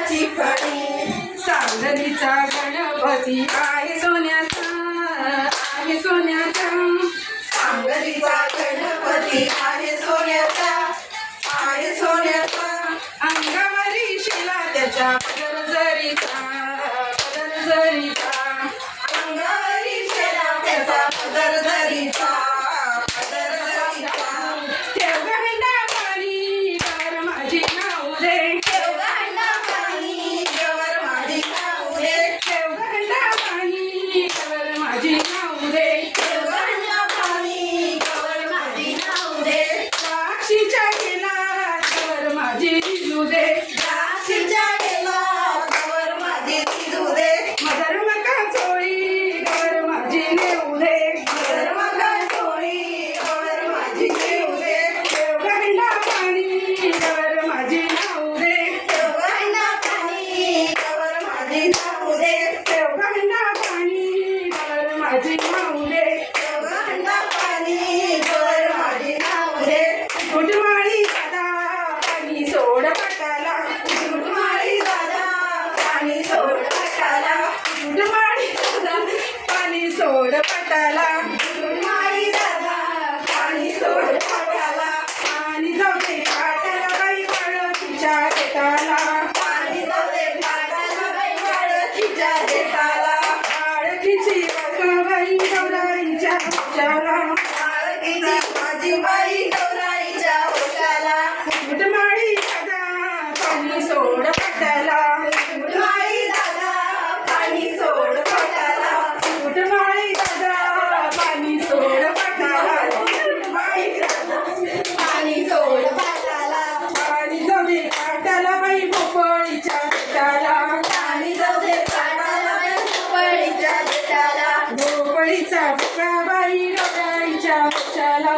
फुलाची फणी सांगलीचा गणपती आहे सोन्याचा आहे सोन्याचा सांगलीचा गणपती आहे सोन्याचा आहे सोन्याचा अंगावरी शिला त्याचा पदर जरीचा अंगावरी शिला त्याचा पदर जरीचा सोड पटाला माई दादा पाणी सोड पटाला पाणी जाऊ दे पाटाला बाई वाळतीच्या देठाला पाणी जाऊ दे पाटाला बाई वाळतीच्या देठाला वाळतीची बाई गौराईच्या होशाला वाळतीची माझी बाई गौराईच्या होशाला माई दादा पाणी सोड पटाला माई दादा पाणी सोड पटाला भोपळीच्या देठाला पाणी जाऊ दे पाटाला भोपळीच्या देठाला भोपळीचा फुगा बाई गौराईच्या होशाला